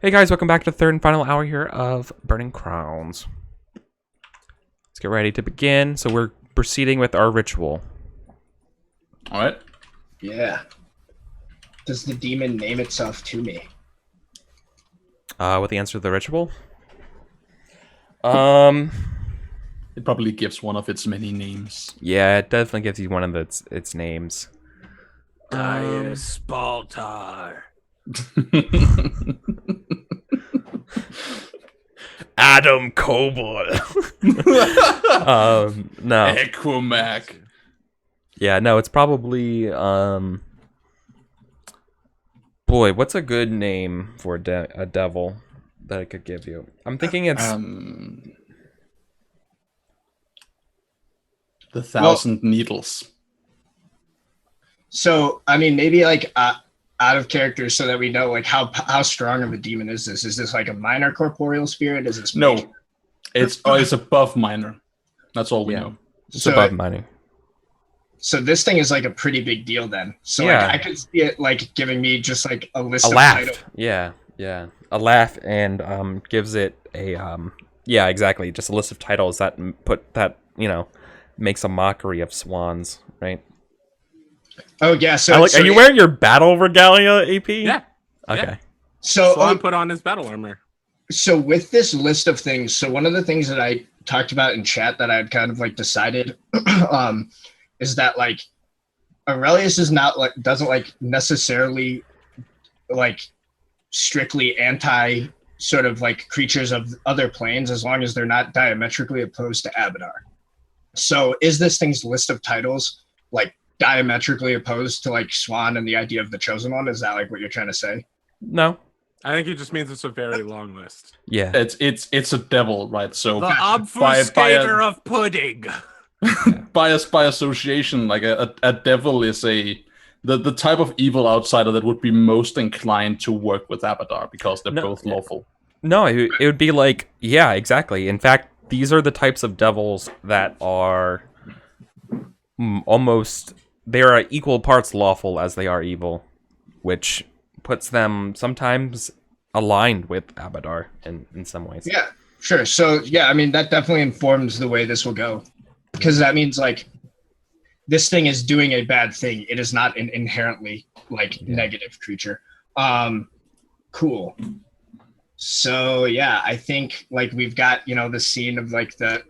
Hey guys, welcome back to the third and final hour here of Burning Crowns. Let's get ready to begin. So we're proceeding with our ritual. All right. Yeah. Does the demon name itself to me? With the answer to the ritual? It probably gives one of its many names. Yeah, it definitely gives you one of its names. I am Spaltar. Adam Kobold. No. Equimac. Yeah, no, it's probably boy, what's a good name for a devil that I could give you? I'm thinking it's the Thousand Needles. So, I mean, maybe like out of character so that we know like how strong of a demon is this? Is this like a minor corporeal spirit? Is this No, major? it's above minor. That's all we know. it's So above mining. So this thing is like a pretty big deal then. So Yeah. like I could see it like giving me just like a list A of laugh. titles. Yeah. A laugh and gives it a yeah, exactly. Just a list of titles that makes a mockery of swans, right? Oh yeah, so, Are you wearing your battle regalia, AP? Yeah. Okay. Yeah. so Swan put on his battle armor. So with this list of things, so one of the things that I talked about in chat that I had kind of like decided is that like Aurelius is not like doesn't like necessarily like strictly anti sort of like creatures of other planes as long as they're not diametrically opposed to Abadar. So is this thing's list of titles like diametrically opposed to like Swan and the idea of the chosen one? Is that like what you're trying to say? No. I think it just means it's a very long list. Yeah. It's a devil, right? So The by obfuscator of pudding. by association, like a devil is the type of evil outsider that would be most inclined to work with Abadar because they're both lawful. No, it would be like, yeah, exactly. In fact, these are the types of devils that are they are equal parts lawful as they are evil, which puts them sometimes aligned with Abadar in some ways. Yeah, sure. So yeah, I mean that definitely informs the way this will go, because that means like this thing is doing a bad thing. It is not an inherently like negative creature. Cool. So yeah, I think like we've got the scene of like the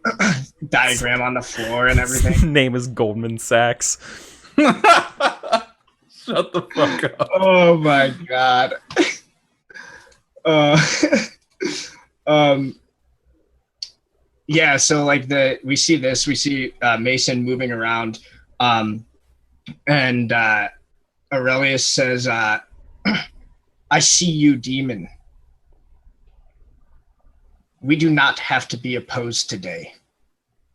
diagram on the floor and everything. His name is Goldman Sachs. Shut the fuck up. Oh my god. Yeah, so like we see Mason moving around, and Aurelius says, I see you, demon. We do not have to be opposed today.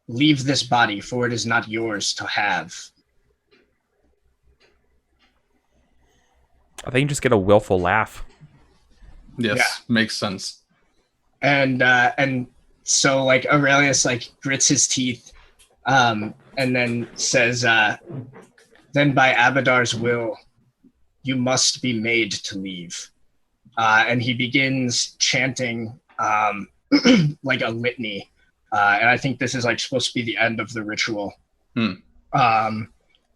Leave this body, for it is not yours to have. I think you just get a willful laugh. Yes, Yeah. makes sense. And so like Aurelius like grits his teeth, and then says, then by Abadar's will, you must be made to leave. And he begins chanting like a litany. And I think this is like supposed to be the end of the ritual. Are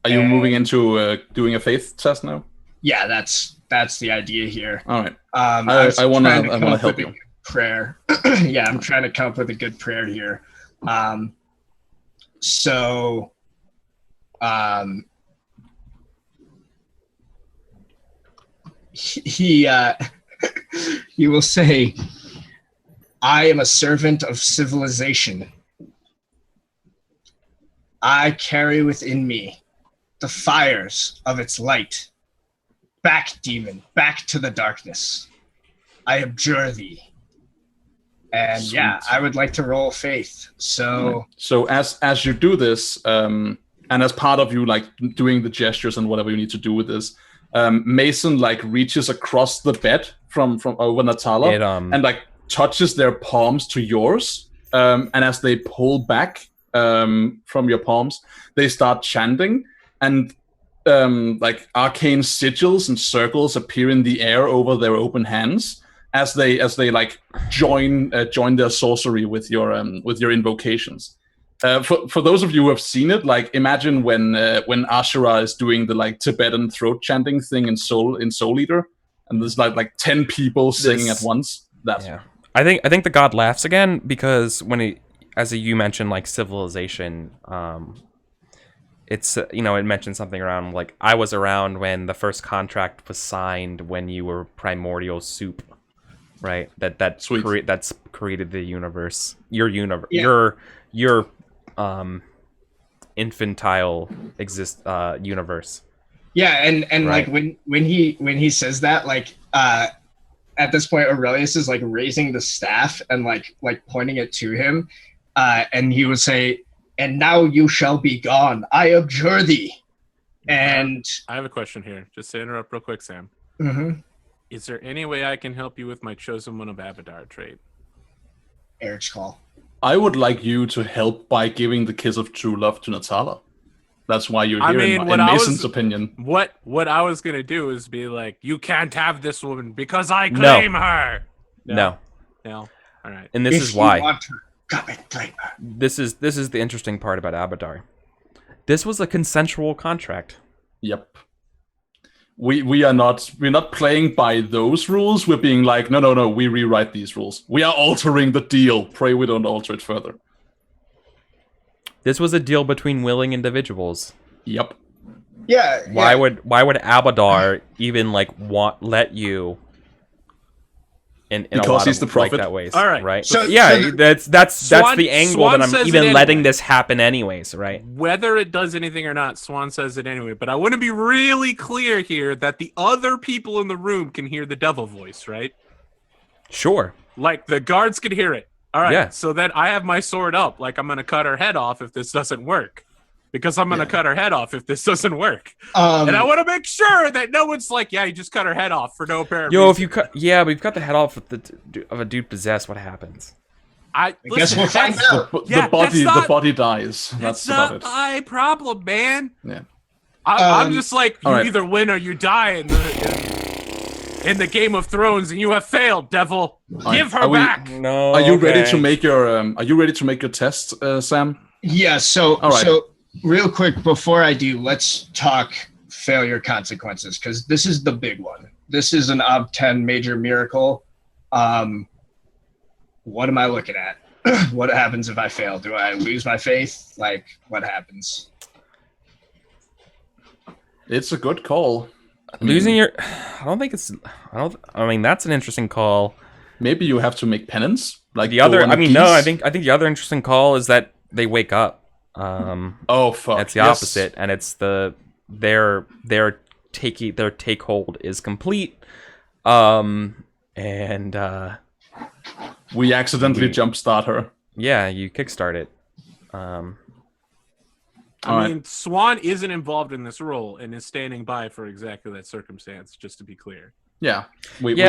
you moving into doing a faith test now? Yeah, that's the idea here. All right. I want trying to come up help with a you. good prayer. Yeah, I'm trying to come up with a good prayer here. So he he will say, I am a servant of civilization. I carry within me the fires of its light. Back, demon, back to the darkness. I abjure thee. And Sweet. yeah, I would like to roll faith. So as you do this, and as part of you like doing the gestures and whatever you need to do with this, Mason like reaches across the bed from over Natala and like touches their palms to yours. And as they pull back from your palms, they start chanting, and like arcane sigils and circles appear in the air over their open hands. as they like join their sorcery with your invocations. For those of you who have seen it, like imagine when Ashura is doing the like Tibetan throat chanting thing in Soul Eater, and there's like 10 people singing at once. That's I think the god laughs again because when he, as you mentioned, like civilization, it's it mentions something around like I was around when the first contract was signed when you were primordial soup, right? That's created the universe, your universe, your infantile universe. Yeah, and right. like when he says that, like at this point Aurelius is like raising the staff and like pointing it to him, and he would say, "And now you shall be gone. I abjure thee." And I have a question here, just to interrupt real quick, Sam. Mm-hmm. Is there any way I can help you with my Chosen One of Abadar trait? Eric's call. I would like you to help by giving the kiss of true love to Natala. That's why you're here, in Mason's opinion. What I was going to do is be like, you can't have this woman because I claim her. No. All right. And this is why. Want her, come and claim her. This is the interesting part about Abadar. This was a consensual contract. Yep. We're not playing by those rules. We're being like, no, we rewrite these rules. We are altering the deal. Pray we don't alter it further. This was a deal between willing individuals. Yep. Yeah. Why would Abadar even like let you in because a lot he's the prophet that ways? All right. Right. So that's the angle Swan that I'm even letting this happen anyways. Right. Whether it does anything or not, Swan says it anyway. But I want to be really clear here that the other people in the room can hear the devil voice, right? Sure. Like the guards can hear it. All right, yeah. So then I have my sword up, like I'm going to cut her head off if this doesn't work. Because I'm going to cut her head off if this doesn't work. And I want to make sure that no one's like, yeah, you just cut her head off for no apparent reason. If you cut, but if you cut the head off of a dude possessed, what happens? I guess we'll find out. The body dies. That's about not my problem, man. Yeah. I'm just like, you right. either win or you die in the Game of Thrones, and you have failed, devil. Give her back. No. Are you ready to make your test, Sam? Yeah. So all right. So real quick before I do, let's talk failure consequences because this is the big one. This is an Ob 10 major miracle. What am I looking at? What happens if I fail? Do I lose my faith? Like, what happens? It's a good call. Losing your... I mean, that's an interesting call. Maybe you have to make penance? Like the other... I mean, no, I think the other interesting call is that they wake up. Oh, fuck. It's the opposite, and it's their take hold is complete. And... we accidentally jumpstart her. Yeah, you kickstart it. I mean, Swan isn't involved in this role and is standing by for exactly that circumstance, just to be clear. Yeah. But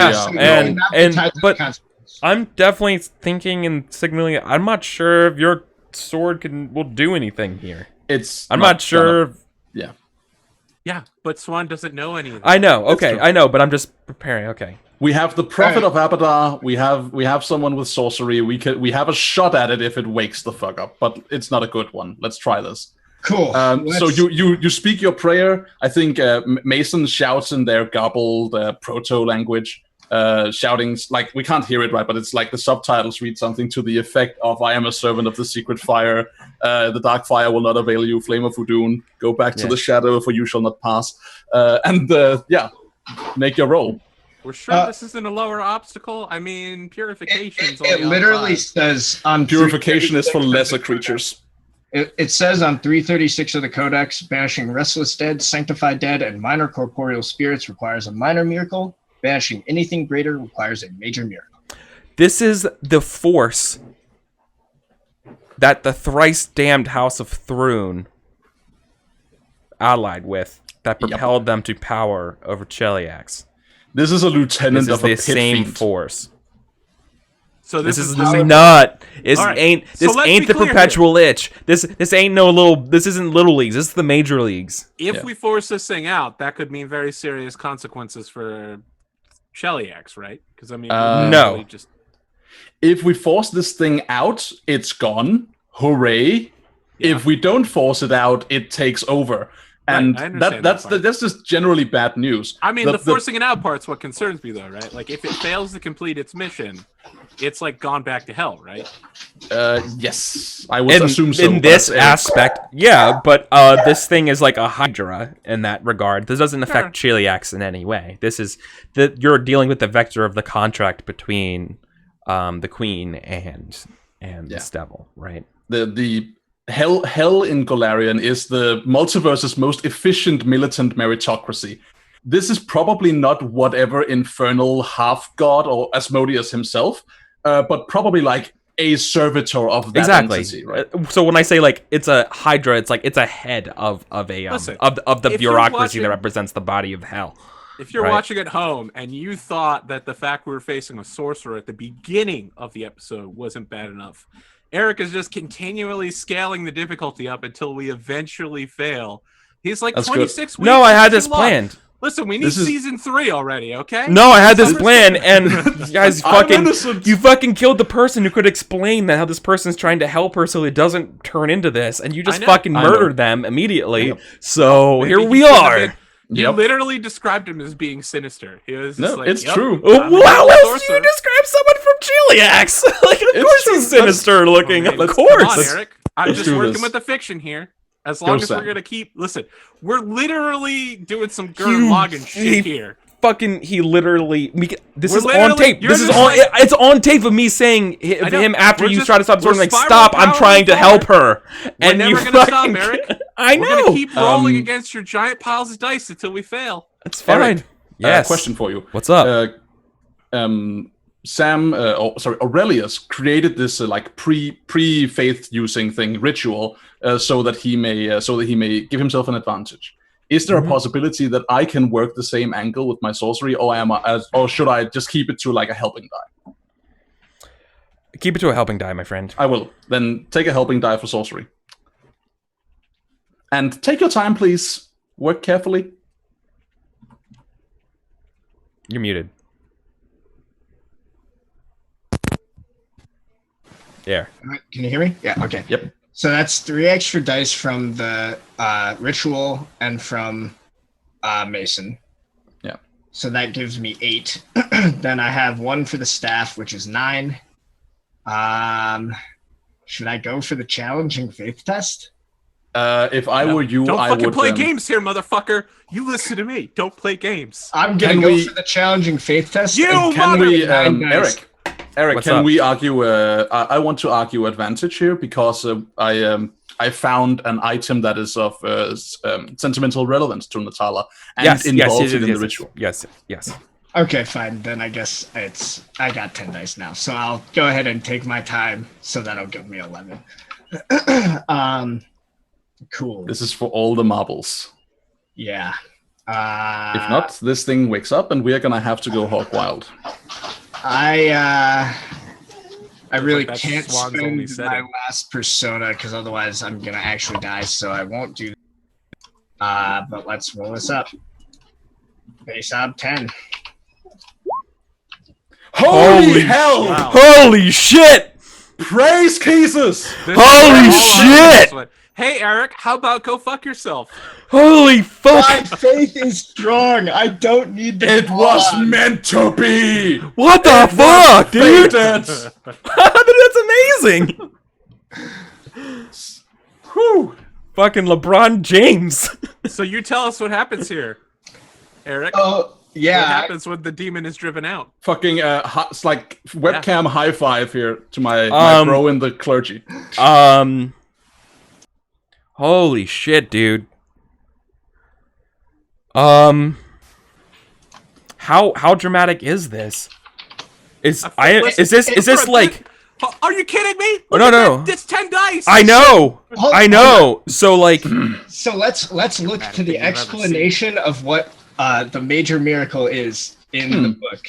I'm definitely thinking and signaling, I'm not sure if your sword will do anything here. I'm not sure. Yeah. Yeah, but Swan doesn't know any of that. I know, okay, I know, but I'm just preparing, okay. We have the Prophet of Abadar. We have someone with sorcery. We have a shot at it if it wakes the fuck up, but it's not a good one. Let's try this. Cool. So you speak your prayer. I think Mason shouts in their garbled proto language, shouting like we can't hear it right, but it's like the subtitles read something to the effect of "I am a servant of the secret fire. The dark fire will not avail you. Flame of Udun, go back to the shadow, for you shall not pass." Make your roll. We're sure this isn't a lower obstacle. I mean, purification's it literally says on purification is for lesser creatures. It says on 336 of the Codex, banishing restless dead, sanctified dead, and minor corporeal spirits requires a minor miracle. Banishing anything greater requires a major miracle. This is the force that the thrice damned House of Thrune allied with that propelled them to power over Cheliax. This is a lieutenant of a pit same fiend. Force. So this is the not. This right. ain't the perpetual itch. This ain't no little. This isn't little leagues. This is the major leagues. If we force this thing out, that could mean very serious consequences for Cheliax, right? Because I mean, no. Just... If we force this thing out, it's gone. Hooray! Yeah. If we don't force it out, it takes over. And that's just generally bad news. I mean, the forcing it out part's what concerns me, though, right? Like, if it fails to complete its mission, it's like gone back to hell, right? Yes, I would assume so. In this aspect, yeah, but this thing is like a Hydra in that regard. This doesn't affect Cheliax in any way. This is you're dealing with the vector of the contract between the Queen and this devil, right? The Hell in Golarion is the multiverse's most efficient militant meritocracy. This is probably not whatever infernal half-god or Asmodeus himself, but probably like a servitor of that entity, right? So when I say like it's a Hydra, it's like it's a head of the bureaucracy that represents the body of hell. If you're watching at home and you thought that the fact we were facing a sorcerer at the beginning of the episode wasn't bad enough, Eric is just continually scaling the difficulty up until we eventually fail. He's like 26 weeks. No, I had this planned. Listen, we need season 3 already, okay? No, I had this plan, and you guys you fucking killed the person who could explain how this person's trying to help her so it doesn't turn into this, and you just fucking murdered them immediately. So here we are. You literally described him as being sinister. He was just it's true. Well, how else do you describe someone from Cheliax? Like, of course he's sinister looking. Of course. Come on, Eric. I'm just working with the fiction here. As long as we're gonna keep... Listen, we're literally doing some Gurren Lagann shit here. He literally... This is on tape. It's on tape of me saying him after you try to stop sort of like, stop, I'm trying to help her. And we're never gonna stop, Eric. I know. We're gonna keep rolling against your giant piles of dice until we fail. That's fine. Eric, yes. Question for you. What's up? Aurelius created this like pre-faith using ritual so that he may give himself an advantage. Is there a possibility that I can work the same angle with my sorcery, or should I just keep it to like a helping die? Keep it to a helping die, my friend. I will. Then take a helping die for sorcery. And take your time, please. Work carefully. You're muted. There. Can you hear me? Yeah, okay. Yep. So that's 3 extra dice from the ritual and from Mason. Yeah. So that gives me 8. Then I have 1 for the staff, which is 9. Should I go for the challenging faith test? If I were you, I would... Don't fucking play games here, motherfucker. You listen to me. Don't play games. I'm going to go for the challenging faith test. Eric, can we argue? I want to argue advantage here because I found an item that is of sentimental relevance to Natala and involved in the ritual. Yes. Okay, fine. Then I guess I got 10 dice now, so I'll go ahead and take my time. So that'll give me 11. Cool. This is for all the marbles. Yeah. If not, this thing wakes up and we are gonna have to go hog wild. I really can't spend my last persona because otherwise I'm gonna actually die, so I won't do that. But let's roll this up. Base op 10. Holy hell! Wow. Holy shit! Praise Jesus! Holy shit! Hey, Eric, how about go fuck yourself? Holy fuck! My faith is strong. I don't need to. It was meant to be. What the fuck, dude? That's amazing. Whew. Fucking LeBron James. So you tell us what happens here, Eric. Oh yeah. What happens when the demon is driven out? Fucking it's like webcam high five here to my bro in the clergy. Holy shit, dude. How dramatic is this? Is this like? Are you kidding me? No. It's 10 dice. I know. So like. So let's look to the explanation of what the major miracle is in the book,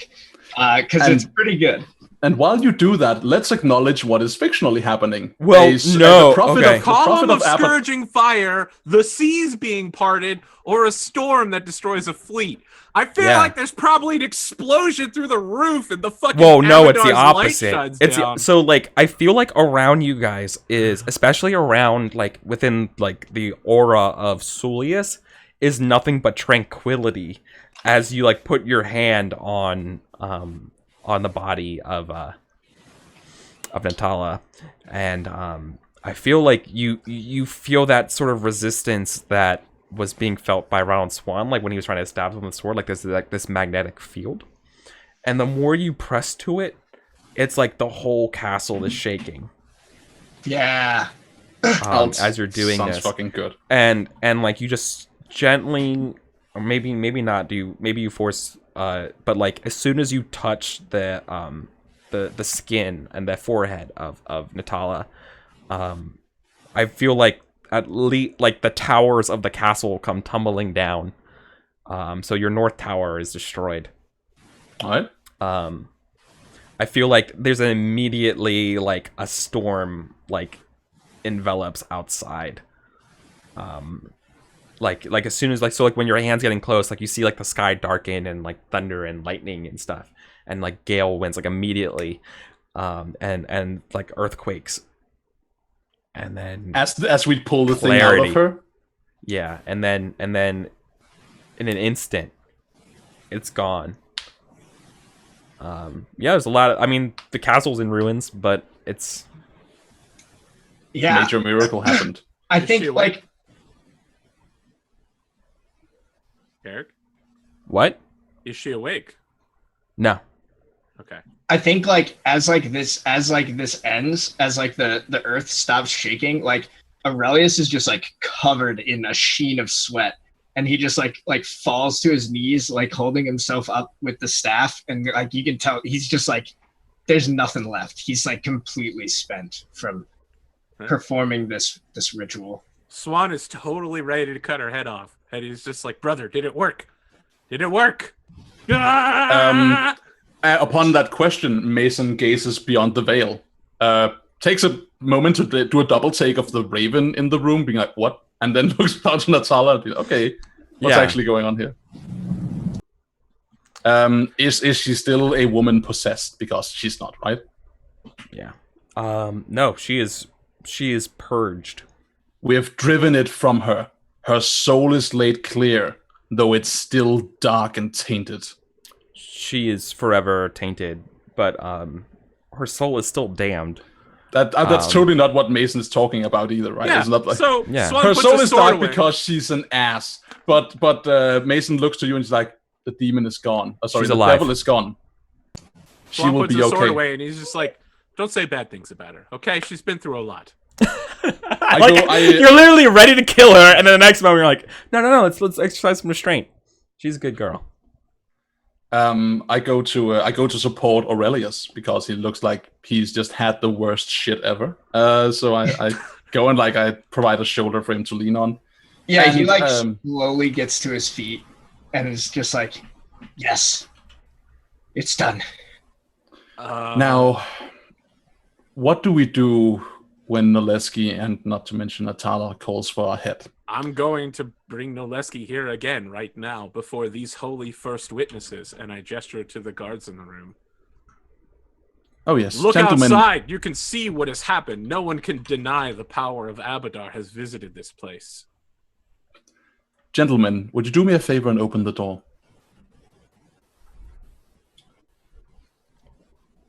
because it's pretty good. And while you do that, let's acknowledge what is fictionally happening. Well, no. A column of scourging fire, the seas being parted, or a storm that destroys a fleet. I feel like there's probably an explosion through the roof and the fucking it's the opposite. So like I feel like around you guys is, especially around like within like the aura of Sulius, is nothing but tranquility as you like put your hand on the body of Natala, and I feel like you feel that sort of resistance that was being felt by Ronald Swan, like when he was trying to stab him with the sword, like there's like this magnetic field, and the more you press to it, it's like the whole castle is shaking. Yeah. As you're doing sounds this, fucking good. And like you just gently, or maybe not do, maybe you force, but like as soon as you touch the skin and the forehead of Natala, I feel like at least like the towers of the castle come tumbling down. So your north tower is destroyed. All right. I feel like there's immediately like a storm like envelops outside. Like as soon as like when your hand's getting close, like you see like the sky darken and like thunder and lightning and stuff, and like gale winds like immediately, and like earthquakes. And then as we pull the thing out of her, and then in an instant, it's gone. There's a lot of. I mean, the castle's in ruins, but it's major miracle happened. I think like Eric, what? Is she awake? No. Okay. I think like as this ends, as like the earth stops shaking, like Aurelius is just like covered in a sheen of sweat, and he just like falls to his knees, like holding himself up with the staff, and like you can tell he's just like there's nothing left. He's like completely spent from performing this ritual. Swan is totally ready to cut her head off, and he's just like, "Brother, did it work? Did it work?" Upon that question, Mason gazes beyond the veil, takes a moment to do a double take of the raven in the room, being like, "What?" And then looks down to Natala and be like, "Okay, what's actually going on here?" Is she still a woman possessed? Because she's not, right? Yeah. No, she is purged. We have driven it from her. Her soul is laid clear, though it's still dark and tainted. She is forever tainted, but her soul is still damned. That's totally not what Mason is talking about either, right? Yeah. It's not like, Swan her soul is dark away because she's an ass. But Mason looks to you and he's like, the demon is gone. She's the alive. devil is gone. Swan she will puts be the sword okay. away, and he's just like, "Don't say bad things about her, okay? She's been through a lot." You're literally ready to kill her, and then the next moment you're like, no, let's exercise some restraint. She's a good girl. I go to support Aurelius because he looks like he's just had the worst shit ever. So I go and I provide a shoulder for him to lean on. Yeah, and, he slowly gets to his feet and is just like, "Yes, it's done." Now, what do we do when Noleski and not to mention Natala calls for our head? I'm going to bring Noleski here again right now before these holy first witnesses, and I gesture to the guards in the room. Oh yes, Look gentlemen. outside. You can see what has happened. No one can deny the power of Abadar has visited this place. Gentlemen, would you do me a favor and open the door?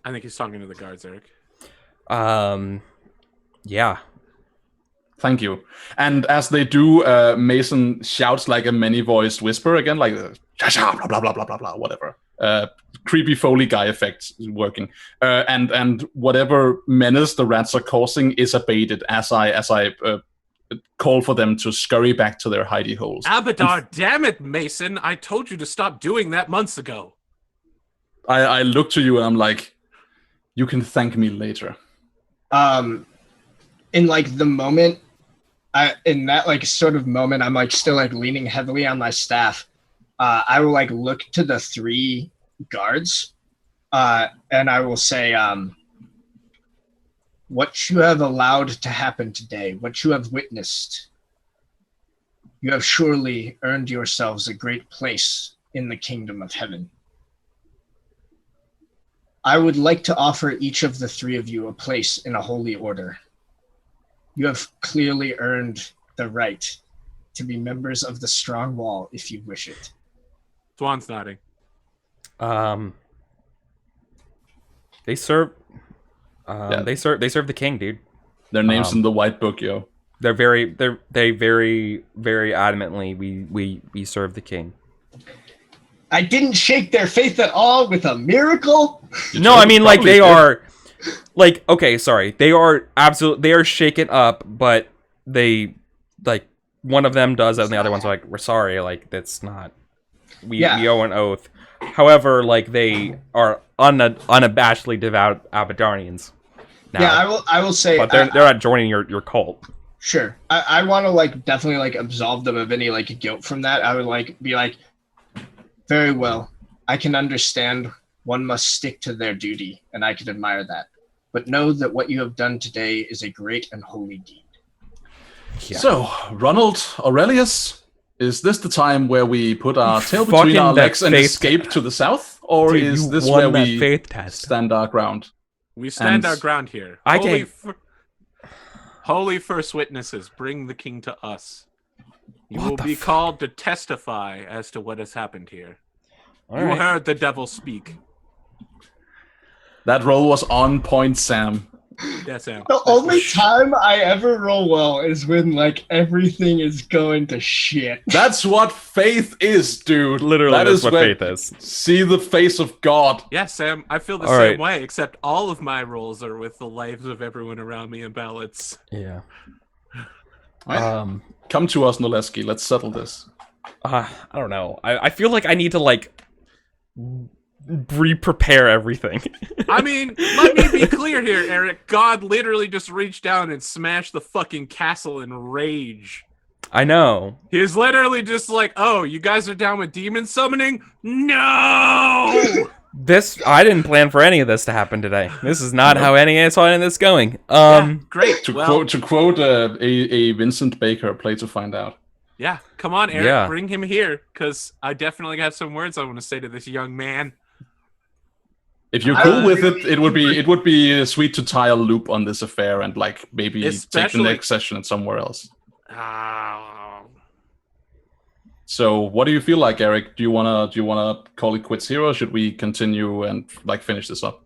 I think he's talking to the guards, Eric. Yeah. Thank you. And as they do, Mason shouts like a many-voiced whisper again, like blah blah blah blah blah blah, whatever. Creepy Foley guy effect is working, and whatever menace the rats are causing is abated as I call for them to scurry back to their hidey holes. Abadar, damn it, Mason! I told you to stop doing that months ago. I look to you and I'm like, you can thank me later. In like the moment, in that like sort of moment, I'm like still like leaning heavily on my staff. I will like look to the three guards And I will say, what you have allowed to happen today, what you have witnessed, you have surely earned yourselves a great place in the kingdom of heaven. I would like to offer each of the three of you a place in a holy order. You have clearly earned the right to be members of the Strong Wall if you wish it. Swan's nodding. They serve they serve the king, dude. Their name's in the white book, yo. They very adamantly we serve the king. I didn't shake their faith at all with a miracle. No, I mean, like, they are, like, okay, sorry, they are shaken up, but they, like, one of them does, and the other one's like, we're sorry, like, that's not, we owe an oath. However, like, they are unabashedly devout Abadarians. Now. Yeah, I will say, but they're not joining your cult. Sure, I want to, like, definitely, like, absolve them of any, like, guilt from that. I would, like, be like, very well, I can understand one must stick to their duty, and I can admire that. But know that what you have done today is a great and holy deed. Yeah. So, Ronald Aurelius, is this the time where we put our tail between our legs and escape to the south? Or is this where we stand our ground? We stand our ground here. Holy first witnesses, bring the king to us. You will be called to testify as to what has happened here. You heard the devil speak. That roll was on point, Sam. Yeah, Sam. The only time I ever roll well is when, like, everything is going to shit. That's what faith is, dude. Literally, that's what faith is. See the face of God. Yeah, Sam, I feel the same way, except all of my rolls are with the lives of everyone around me in balance. Yeah. Come to us, Noleski. Let's settle this. I don't know. I feel like I need to, like, re-prepare everything. I mean, let me be clear here, Eric. God literally just reached down and smashed the fucking castle in rage. I know. He's literally just like, oh, you guys are down with demon summoning? No! I didn't plan for any of this to happen today. This is not how I saw any of this going. Great. To quote a Vincent Baker, play to find out. Yeah, come on, Eric, bring him here, because I definitely have some words I want to say to this young man. If you're cool with it, it would be sweet to tie a loop on this affair and, like, maybe take the next session somewhere else. So, what do you feel like, Eric? Do you wanna call it quits here, or should we continue and, like, finish this up?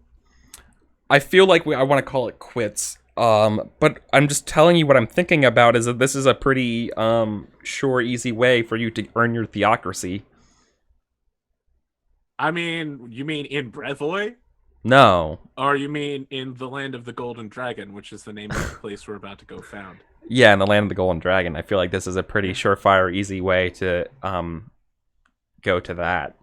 I feel like I want to call it quits. But I'm just telling you what I'm thinking about is that this is a pretty sure, easy way for you to earn your theocracy. I mean, you mean in Brevoy? No. Or you mean in the Land of the Golden Dragon, which is the name of the place we're about to go found? Yeah, in the Land of the Golden Dragon. I feel like this is a pretty surefire, easy way to go to that.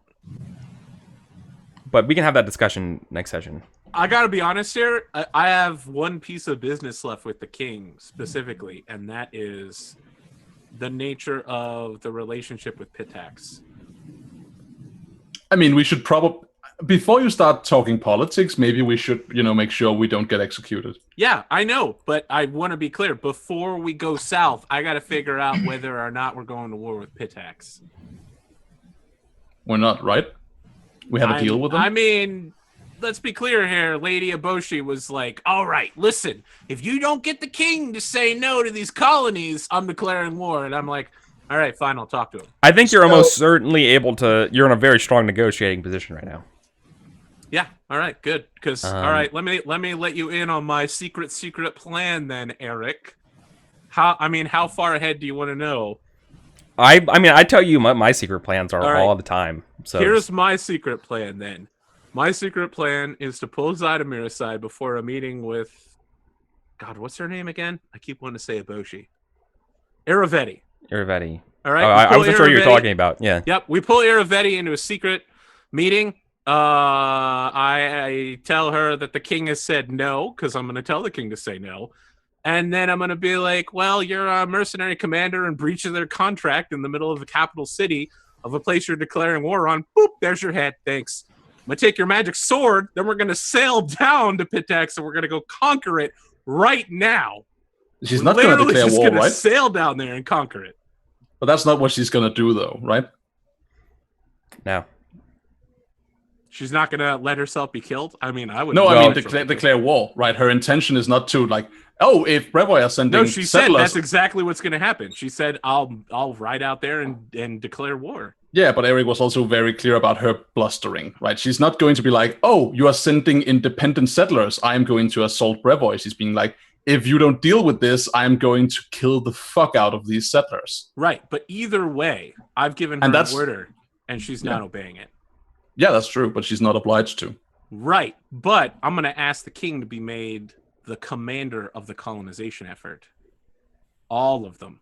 But we can have that discussion next session. I gotta be honest here. I have one piece of business left with the king specifically, and that is the nature of the relationship with Pitax. I mean, we should probably, before you start talking politics, maybe we should, make sure we don't get executed. Yeah, I know, but I want to be clear. Before we go south, I got to figure out whether or not we're going to war with Pitax. We're not, right? We have a deal with them? I mean, let's be clear here. Lady Eboshi was like, all right, listen, if you don't get the king to say no to these colonies, I'm declaring war. And I'm like, all right, fine, I'll talk to him. I think you're almost certainly able to, you're in a very strong negotiating position right now. Yeah, all right, good. Because, all right, let me let you in on my secret plan then, Eric. How far ahead do you want to know? I mean, I tell you my secret plans are all the time. So here's my secret plan then. My secret plan is to pull Zydomir aside before a meeting with, God, what's her name again? I keep wanting to say Eboshi. Iravetti. All right. I wasn't sure you were talking about. Yeah. Yep. We pull Iravetti into a secret meeting. I tell her that the king has said no, because I'm going to tell the king to say no. And then I'm going to be like, well, you're a mercenary commander in breach of their contract in the middle of the capital city of a place you're declaring war on. Boop, there's your head. Thanks. I'm going to take your magic sword, then we're going to sail down to Pitex, and we're going to go conquer it right now. She's not going to declare war, right? Sail down there and conquer it. But that's not what she's going to do, though, right? No. She's not going to let herself be killed? I mean, I would. No, I mean, declare war, right? Her intention is not to, like, oh, if Brevoy are sending No, she said that's exactly what's going to happen. She said, I'll ride out there and declare war. Yeah, but Eric was also very clear about her blustering, right? She's not going to be like, oh, you are sending independent settlers. I'm going to assault Brevoy. She's being like, if you don't deal with this, I'm going to kill the fuck out of these settlers. Right, but either way, I've given her an order, and she's not obeying it. Yeah, that's true, but she's not obliged to. Right, but I'm going to ask the king to be made the commander of the colonization effort. All of them.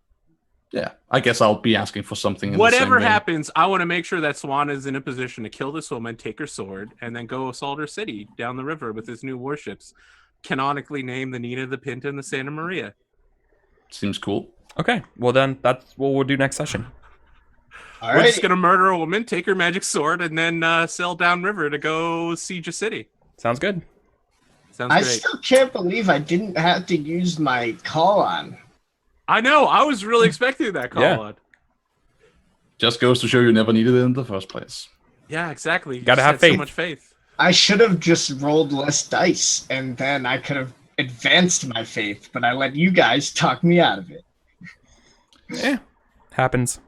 Yeah, I guess I'll be asking for something. Whatever happens, I want to make sure that Swan is in a position to kill this woman, take her sword, and then go assault her city down the river with his new warships. Canonically named the Nina, the Pinta, and the Santa Maria. Seems cool. Okay, well then that's what we'll do next session. We're just going to murder a woman, take her magic sword, and then sail downriver to go siege a city. Sounds good. Sounds great. I still can't believe I didn't have to use my call on. I know. I was really expecting that call on. Just goes to show you never needed it in the first place. Yeah, exactly. You gotta have faith. So much faith. I should have just rolled less dice, and then I could have advanced my faith, but I let you guys talk me out of it. Yeah, happens.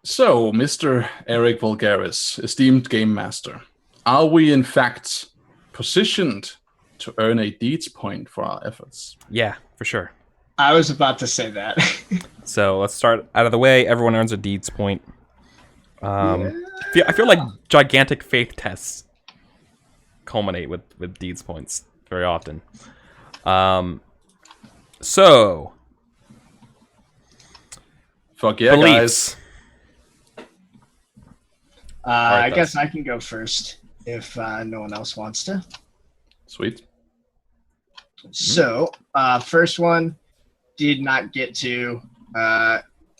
So, Mr. EricVulgaris, esteemed game master, are we in fact positioned to earn a deeds point for our efforts? Yeah, for sure. I was about to say that. So let's start out of the way. Everyone earns a deeds point. I feel like gigantic faith tests culminate with deeds points very often. So fuck yeah, beliefs. Guys. I guess I can go first if no one else wants to. Sweet. So, first one, did not get to.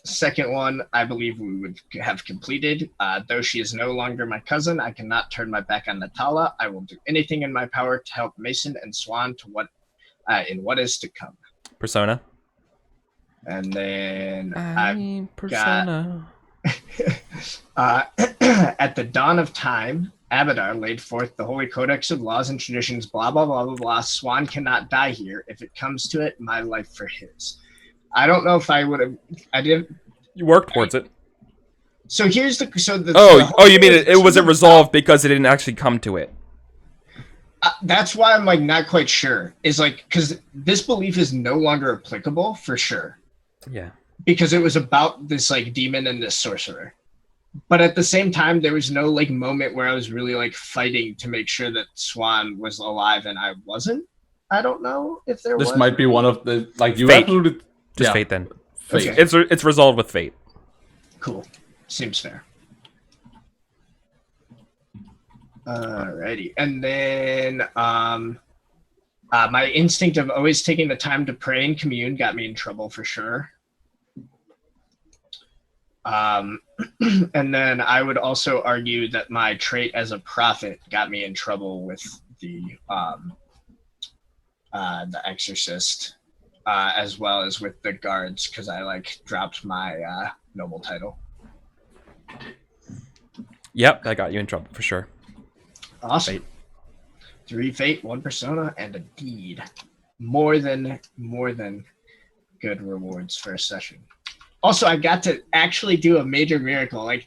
Second one, I believe we would have completed. Though she is no longer my cousin, I cannot turn my back on Natala. I will do anything in my power to help Mason and Swan to in what is to come. Persona. And then Persona. At the dawn of time, Abadar laid forth the holy codex of laws and traditions, blah, blah, blah, blah, blah. Swan cannot die here. If it comes to it, my life for his. I don't know if I would have. I did. You worked towards it. So here's the. You mean it wasn't resolved because it didn't actually come to it? That's why I'm like not quite sure. Is like because this belief is no longer applicable for sure. Yeah. Because it was about this like demon and this sorcerer. But at the same time, there was no like moment where I was really like fighting to make sure that Swan was alive and I wasn't. I don't know if there was. This might be one of the like you fate. Absolutely Just fate then. Fate. Okay. It's resolved with fate. Cool. Seems fair. Alrighty. And then my instinct of always taking the time to pray and commune got me in trouble for sure. And then I would also argue that my trait as a prophet got me in trouble with the exorcist, as well as with the guards, because I like dropped my noble title. Yep, that got you in trouble for sure. Awesome. Fate. 3 fate, 1 persona, and a deed. More than good rewards for a session. Also, I got to actually do a major miracle. Like,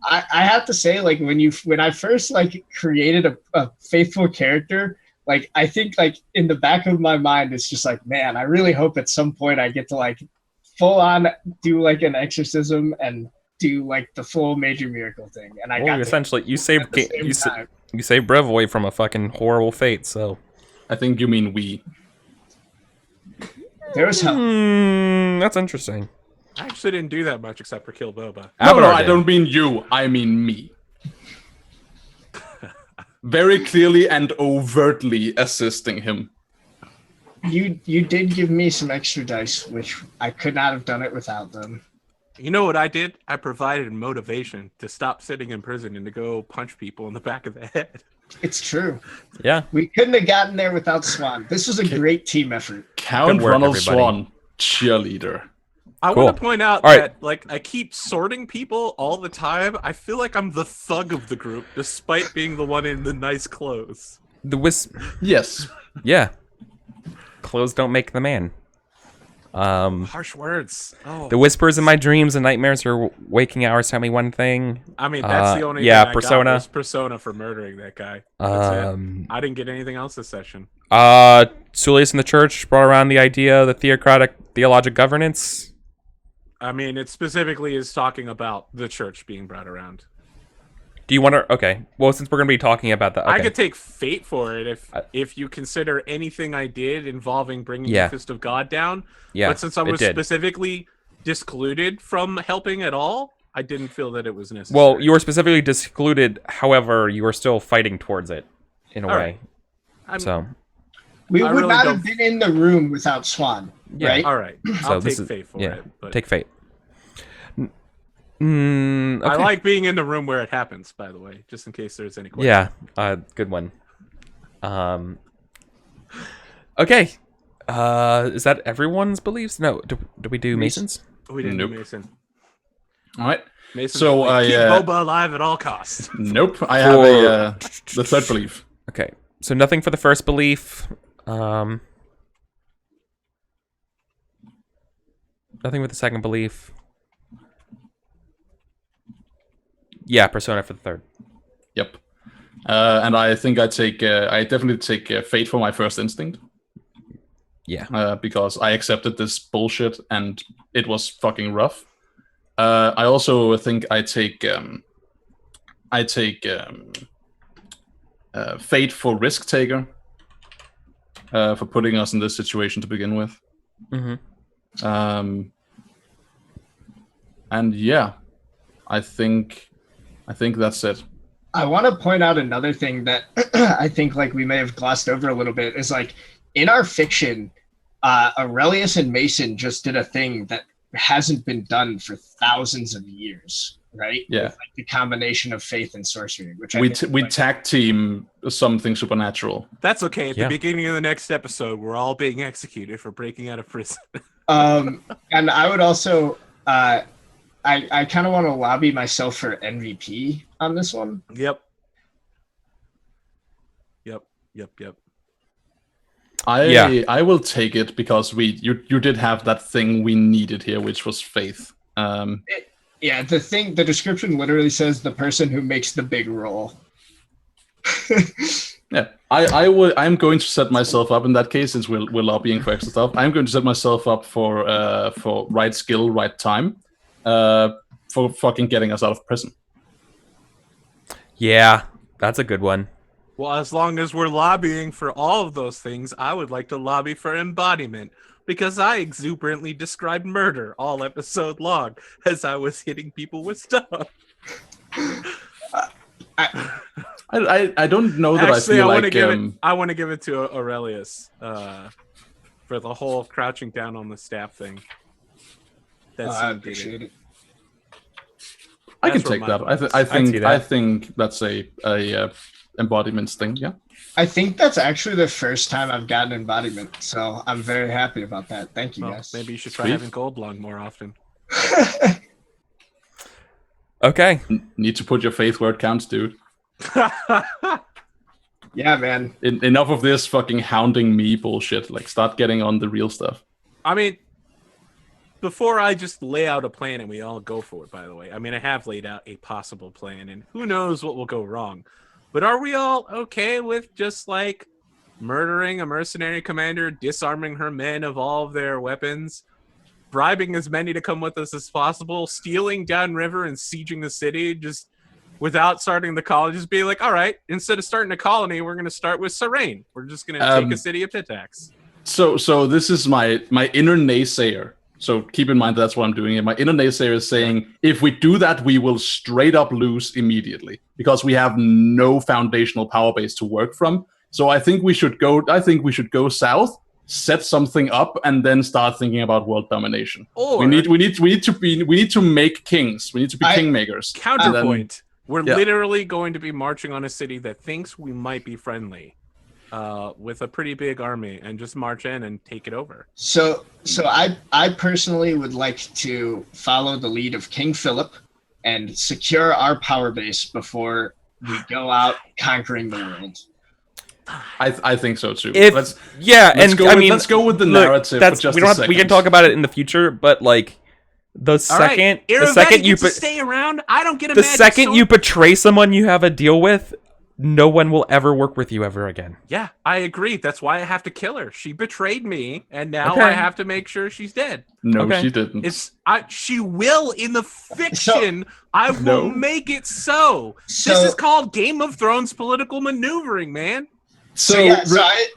I have to say, like when I first like created a faithful character, like I think like in the back of my mind, it's just like, man, I really hope at some point I get to like full on do like an exorcism and do like the full major miracle thing. And I got essentially you saved Brevoy from a fucking horrible fate. So I think you mean we. There was help. That's interesting. I actually didn't do that much except for kill Boba. No, I don't mean you. I mean me. Very clearly and overtly assisting him. You did give me some extra dice, which I could not have done it without them. You know what I did? I provided motivation to stop sitting in prison and to go punch people in the back of the head. It's true. Yeah. We couldn't have gotten there without Swan. This was a great team effort. Count Ronald Swan, cheerleader. I want to point out that, like, I keep sorting people all the time. I feel like I'm the thug of the group, despite being the one in the nice clothes. Yes. Yeah. Clothes don't make the man. Harsh words. Oh. The whispers in my dreams and nightmares or waking hours tell me one thing. I mean, that's the only thing I Persona. got was Persona for murdering that guy. That's it. I didn't get anything else this session. Sulius in the church brought around the idea of the theologic governance. I mean, it specifically is talking about the church being brought around. Do you want to? Okay. Well, since we're going to be talking about that, okay. I could take fate for it if you consider anything I did involving bringing the Fist of God down. Yeah. But since I was specifically discluded from helping at all, I didn't feel that it was necessary. Well, you were specifically discluded. However, you were still fighting towards it in a way. We would not have been in the room without Swan. Yeah. Right? All right. I'll take fate for it. But... Take fate. Okay. I like being in the room where it happens, by the way, just in case there's any questions. Yeah, good one. Okay. Is that everyone's beliefs? No. Do we do Mason's? We didn't do Mason. All right. Mason, so keep Boba alive at all costs. Nope. I have the third belief. Okay. So nothing for the first belief. Nothing with the second belief. Yeah, Persona for the third. Yep. And I think I definitely take fate for my first instinct. Yeah. Because I accepted this bullshit and it was fucking rough. I also think I take fate for risk taker. For putting us in this situation to begin with. Mm-hmm. And yeah, I think that's it. I want to point out another thing that I think like we may have glossed over a little bit is like in our fiction, Aurelius and Mason just did a thing that hasn't been done for thousands of years, right? Yeah. With, like, the combination of faith and sorcery, which we tag team something supernatural. That's okay. At the beginning of the next episode, we're all being executed for breaking out of prison. And I would also, I kind of want to lobby myself for MVP on this one. Yep. I will take it because you did have that thing we needed here, which was faith. The description literally says the person who makes the big roll. Yeah, I'm going to set myself up in that case, since we're lobbying for extra stuff. I'm going to set myself up for right skill, right time, for fucking getting us out of prison. Yeah, that's a good one. Well, as long as we're lobbying for all of those things, I would like to lobby for embodiment, because I exuberantly described murder all episode long as I was hitting people with stuff. I don't know that Actually, I want to give it to Aurelius for the whole crouching down on the staff thing. I appreciate it. I can take that. I think that's a embodiments thing. Yeah. I think that's actually the first time I've gotten embodiment, so I'm very happy about that. Thank you, guys. Maybe you should try having gold lung more often. Okay. Need to put your faith where it counts, dude. Yeah, man. Enough of this fucking hounding me bullshit. Like, start getting on the real stuff. I mean, before I just lay out a plan and we all go for it, by the way. I mean, I have laid out a possible plan, and who knows what will go wrong. But are we all okay with just, like, murdering a mercenary commander, disarming her men of all of their weapons, bribing as many to come with us as possible, stealing downriver and sieging the city, just without starting the colony, just being like, all right, instead of starting a colony, we're going to start with Serene. We're just going to take a city of Pitax. So this is my inner naysayer. So keep in mind that's what I'm doing here. My inner naysayer is saying, if we do that, we will straight up lose immediately because we have no foundational power base to work from. So I think we should go south, set something up, and then start thinking about world domination. Or we need to make kings. We need to be kingmakers. Counterpoint. We're literally going to be marching on a city that thinks we might be friendly, with a pretty big army, and just march in and take it over. So I personally would like to follow the lead of King Philip and secure our power base before we go out conquering the world. I think so too. Let's go with the narrative. We can talk about it in the future, but like the second you stay around, I don't get a the second you betray someone you have a deal with, no one will ever work with you ever again. Yeah, I agree. That's why I have to kill her. She betrayed me, and now I have to make sure she's dead. No, she didn't. She will in the fiction. I will make it so. This is called Game of Thrones political maneuvering, man. So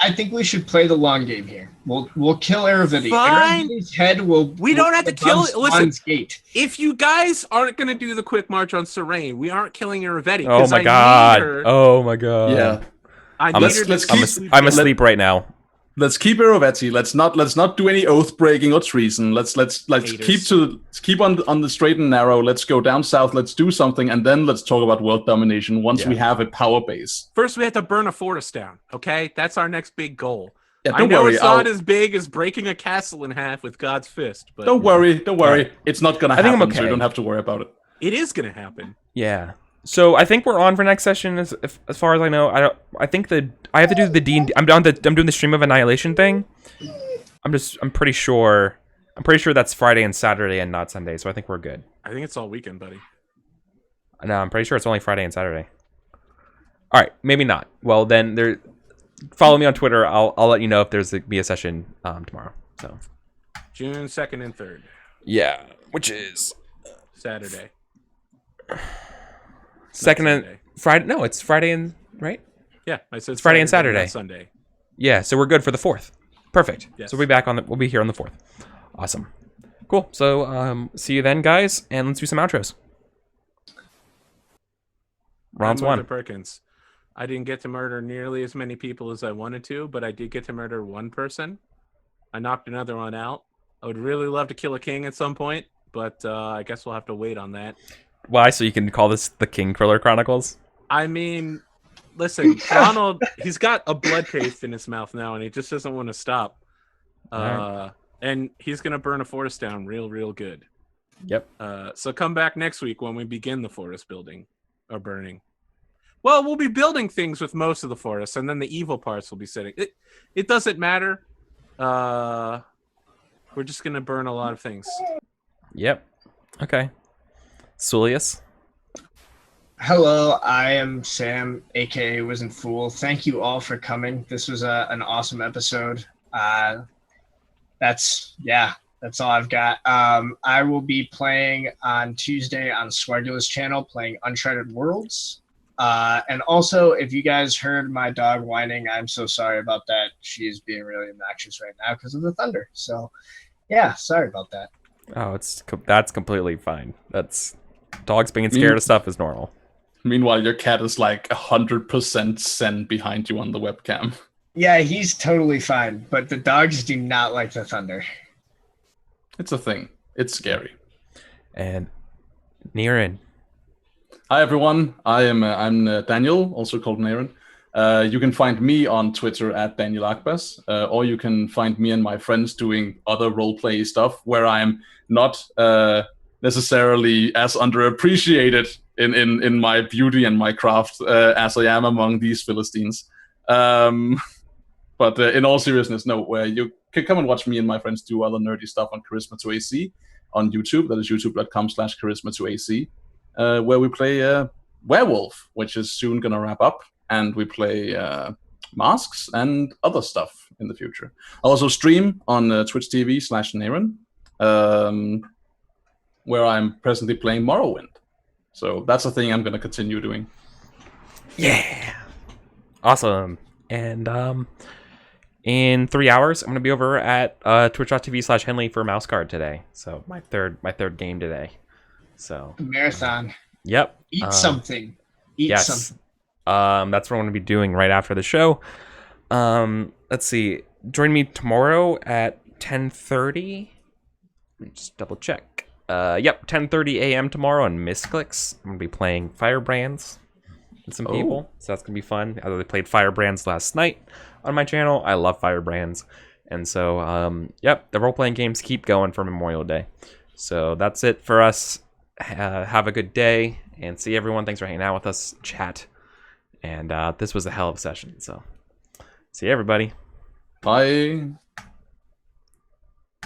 I think we should play the long game here. We'll kill EricVulgaris. EricVulgaris' head will. We don't have to kill it. Listen, if you guys aren't going to do the quick march on Serene, we aren't killing EricVulgaris. Oh my god! Oh my god! Yeah, I'm asleep right now. Let's keep EricVulgaris. Let's not do any oath breaking or treason. Let's keep on the straight and narrow. Let's go down south. Let's do something, and then let's talk about world domination once we have a power base. First, we have to burn a fortress down. Okay, that's our next big goal. Yeah, I know it's not as big as breaking a castle in half with God's fist, but don't worry. It's not gonna happen. So you don't have to worry about it. It is gonna happen. Yeah. So I think we're on for next session. As far as I know, I think I have to do the D&D. I'm doing the Stream of Annihilation thing. I'm pretty sure that's Friday and Saturday and not Sunday. So I think we're good. I think it's all weekend, buddy. No, I'm pretty sure it's only Friday and Saturday. All right, maybe not. Well, then follow me on Twitter. I'll let you know if there's be a session tomorrow. So June 2nd and 3rd. Yeah, which is Saturday. Second and Friday. No, it's Friday and right. Yeah, I said it's Friday and Saturday. Sunday. Yeah, so we're good for the 4th. Perfect. Yes. So we'll be here on the 4th. Awesome. Cool. So see you then, guys, and let's do some outros. Rounds 1. Perkins. I didn't get to murder nearly as many people as I wanted to, but I did get to murder one person. I knocked another one out. I would really love to kill a king at some point, but I guess we'll have to wait on that. Why? So you can call this the King Kriller Chronicles? I mean, listen, Donald, he's got a blood taste in his mouth now, and he just doesn't want to stop. Right. And he's going to burn a forest down real good. Yep. So come back next week when we begin the forest building or burning. Well, we'll be building things with most of the forest, and then the evil parts will be sitting. It doesn't matter. We're just going to burn a lot of things. Yep. Okay. Sulius. Hello, I am Sam, aka Wizened Fool. Thank you all for coming. This was an awesome episode. That's all I've got. I will be playing on Tuesday on Swagula's channel, playing Uncharted Worlds. And also, if you guys heard my dog whining, I'm so sorry about that. She is being really obnoxious right now because of the thunder. So, yeah, sorry about that. Oh, that's completely fine. Dogs being scared of stuff is normal. Meanwhile, your cat is like 100% zen behind you on the webcam. Yeah, he's totally fine, but the dogs do not like the thunder. It's a thing. It's scary. And Niren. Hi everyone. I'm Daniel, also called Niren. You can find me on Twitter at Daniel Akbas, or you can find me and my friends doing other roleplay stuff where I'm not necessarily as underappreciated in my beauty and my craft as I am among these Philistines. But in all seriousness, no, where you can come and watch me and my friends do other nerdy stuff on Charisma to AC on YouTube. That is youtube.com/charisma to AC, where we play Werewolf, which is soon going to wrap up. And we play masks and other stuff in the future. I also stream on Twitch TV/Naren, where I'm presently playing Morrowind. So that's a thing I'm going to continue doing. Yeah. Awesome. And in 3 hours, I'm going to be over at twitch.tv/Henley for Mouse Guard today. So my third game today. So marathon. Yep. Eat something. Eat something. That's what I'm going to be doing right after the show. Let's see. Join me tomorrow at 10:30. Let me just double check. Yep, 10:30 a.m. tomorrow on Misclicks. I'm gonna be playing Firebrands with some people, so that's gonna be fun. I played Firebrands last night on my channel. I love Firebrands, and so yep, the role-playing games keep going for Memorial Day. So that's it for us. Have a good day, and see everyone. Thanks for hanging out with us, chat. And this was a hell of a session. So see you, everybody. Bye.